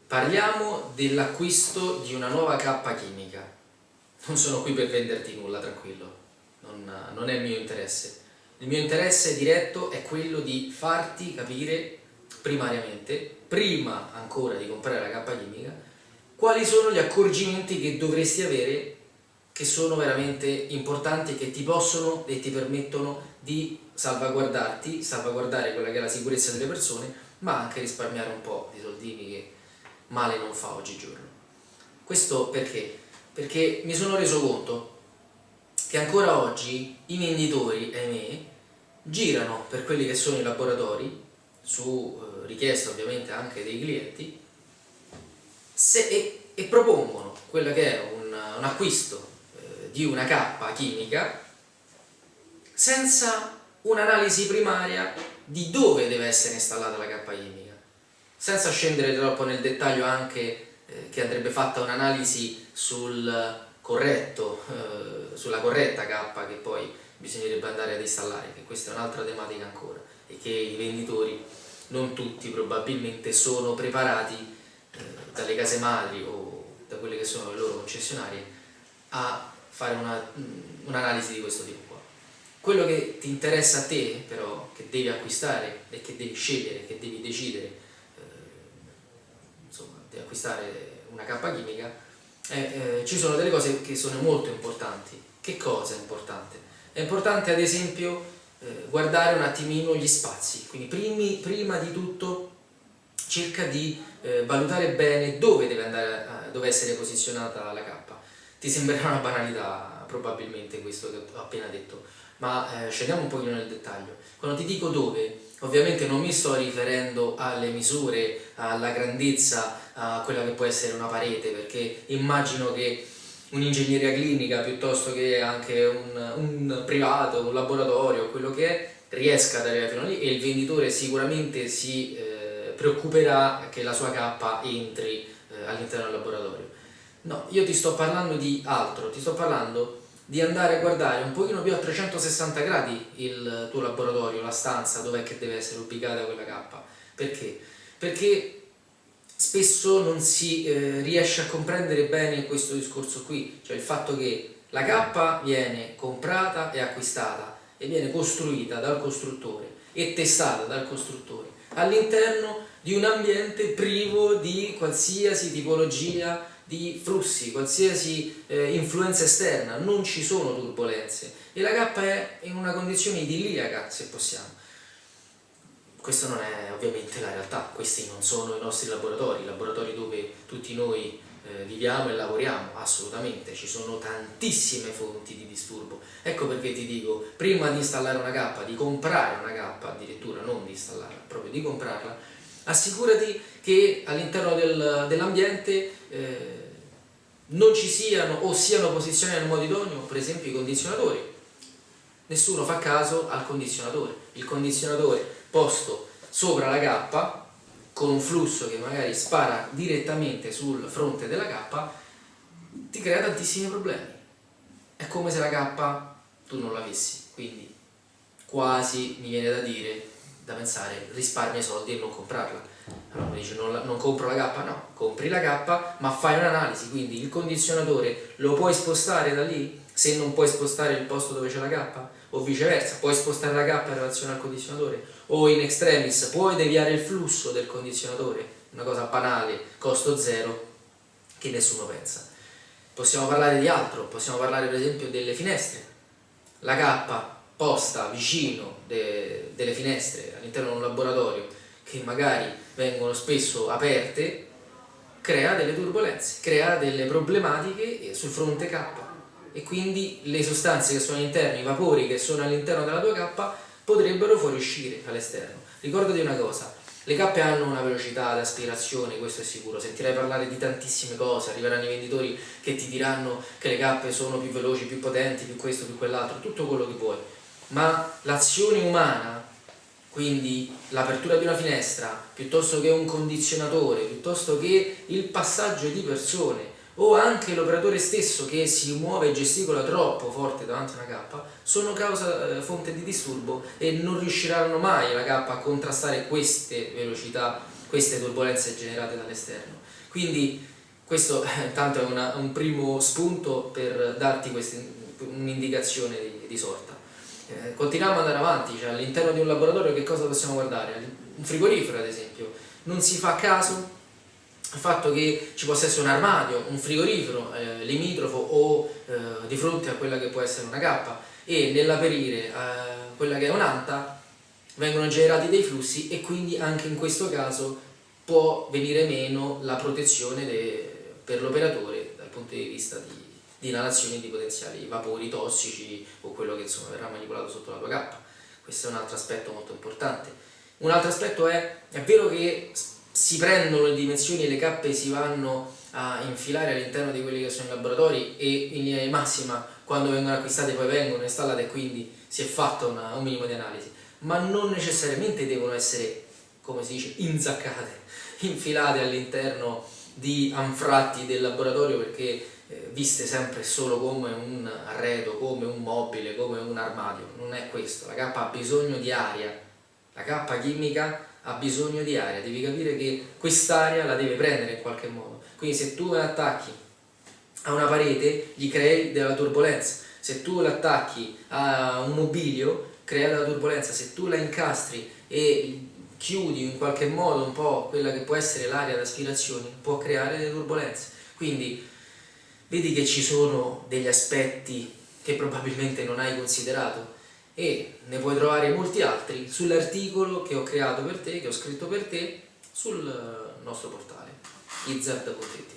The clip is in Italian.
Parliamo dell'acquisto di una nuova cappa chimica. Non sono qui per venderti nulla, tranquillo, non è il mio interesse. Il mio interesse diretto è quello di farti capire primariamente, prima ancora di comprare la cappa chimica, quali sono gli accorgimenti che dovresti avere, che sono veramente importanti e che ti possono e ti permettono di salvaguardare quella che è la sicurezza delle persone, ma anche risparmiare un po' di soldini che male non fa oggigiorno. Questo perché? Perché mi sono reso conto che ancora oggi i venditori, ahimè, girano per quelli che sono i laboratori, su richiesta ovviamente anche dei clienti, e propongono quello che è un acquisto di una cappa chimica senza un'analisi primaria di dove deve essere installata la cappa chimica, senza scendere troppo nel dettaglio anche che andrebbe fatta un'analisi sulla corretta cappa che poi bisognerebbe andare ad installare, che questa è un'altra tematica ancora, e che i venditori, non tutti probabilmente, sono preparati dalle case madri o da quelle che sono le loro concessionarie a fare un'analisi di questo tipo qua. Quello che ti interessa a te però, che devi acquistare e che devi scegliere, che devi decidere di acquistare una cappa chimica, ci sono delle cose che sono molto importanti. Che cosa è importante? È importante ad esempio guardare un attimino gli spazi, quindi prima di tutto cerca di valutare bene dove deve essere posizionata la cappa. Ti sembrerà una banalità probabilmente questo che ho appena detto, ma scendiamo un pochino nel dettaglio. Quando ti dico dove, ovviamente non mi sto riferendo alle misure, alla grandezza, a quella che può essere una parete, perché immagino che un'ingegneria clinica piuttosto che anche un privato, un laboratorio, quello che è, riesca ad arrivare fino a lì, e il venditore sicuramente si preoccuperà che la sua cappa entri all'interno del laboratorio. No, io ti sto parlando di altro, ti sto parlando di andare a guardare un pochino più a 360 gradi il tuo laboratorio, la stanza, dov'è che deve essere ubicata quella cappa. Perché? Perché spesso non si riesce a comprendere bene questo discorso qui, cioè il fatto che la cappa viene comprata e acquistata e viene costruita dal costruttore e testata dal costruttore all'interno di un ambiente privo di qualsiasi tipologia di flussi, qualsiasi influenza esterna, non ci sono turbolenze e la cappa è in una condizione idilliaca, se possiamo. Questa non è ovviamente la realtà, questi non sono i nostri laboratori, i laboratori dove tutti noi viviamo e lavoriamo, assolutamente, ci sono tantissime fonti di disturbo. Ecco perché ti dico, prima di installare una cappa, di comprare una cappa, addirittura non di installarla, proprio di comprarla, assicurati che all'interno dell'ambiente non ci siano o siano posizionati nel modo idoneo, per esempio i condizionatori. Nessuno fa caso al condizionatore. Il condizionatore posto sopra la cappa, con un flusso che magari spara direttamente sul fronte della cappa, ti crea tantissimi problemi. È come se la cappa tu non l'avessi, quindi quasi mi viene da pensare risparmia i soldi e non comprarla. Allora mi dice non compro la cappa? No, compri la cappa ma fai un'analisi, quindi il condizionatore lo puoi spostare da lì? Se non puoi spostare il posto dove c'è la cappa? O viceversa, puoi spostare la cappa in relazione al condizionatore? O in extremis, puoi deviare il flusso del condizionatore? Una cosa banale, costo zero, che nessuno pensa. Possiamo parlare di altro, possiamo parlare per esempio delle finestre. La cappa posta vicino delle finestre all'interno di un laboratorio, che magari vengono spesso aperte, crea delle turbolenze, crea delle problematiche sul fronte K, e quindi le sostanze che sono all'interno, i vapori che sono all'interno della tua cappa potrebbero fuoriuscire all'esterno. Ricordati una cosa, le cappe hanno una velocità di aspirazione, questo è sicuro, sentirai parlare di tantissime cose, arriveranno i venditori che ti diranno che le cappe sono più veloci, più potenti, più questo, più quell'altro, tutto quello che vuoi, ma l'azione umana, quindi l'apertura di una finestra, piuttosto che un condizionatore, piuttosto che il passaggio di persone, o anche l'operatore stesso che si muove e gesticola troppo forte davanti a una cappa, sono fonte di disturbo e non riusciranno mai la cappa a contrastare queste velocità queste turbolenze generate dall'esterno. Quindi questo intanto è un primo spunto per darti un'indicazione di sorta. Continuiamo ad andare avanti, cioè all'interno di un laboratorio che cosa possiamo guardare? Un frigorifero ad esempio, non si fa caso al fatto che ci possa essere un armadio, un frigorifero limitrofo o di fronte a quella che può essere una cappa, e nell'aperire quella che è un'anta vengono generati dei flussi, e quindi anche in questo caso può venire meno la protezione per l'operatore dal punto di vista di inalazione di potenziali vapori tossici o quello che insomma verrà manipolato sotto la tua cappa. Questo è un altro aspetto molto importante. Un altro aspetto è vero che si prendono le dimensioni e le cappe si vanno a infilare all'interno di quelli che sono i laboratori, e in linea di massima quando vengono acquistate poi vengono installate e quindi si è fatto un minimo di analisi, ma non necessariamente devono essere, come si dice, inzaccate, infilate all'interno di anfratti del laboratorio, perché viste sempre solo come un arredo, come un mobile, come un armadio. Non è questo. La cappa ha bisogno di aria, la cappa chimica ha bisogno di aria, devi capire che quest'aria la deve prendere in qualche modo. Quindi se tu la attacchi a una parete gli crei della turbolenza, se tu l'attacchi a un mobilio crea della turbolenza, se tu la incastri e chiudi in qualche modo un po' quella che può essere l'area d'aspirazione, può creare delle turbolenze. Quindi vedi che ci sono degli aspetti che probabilmente non hai considerato, e ne puoi trovare molti altri sull'articolo che ho creato per te, che ho scritto per te sul nostro portale izard.it.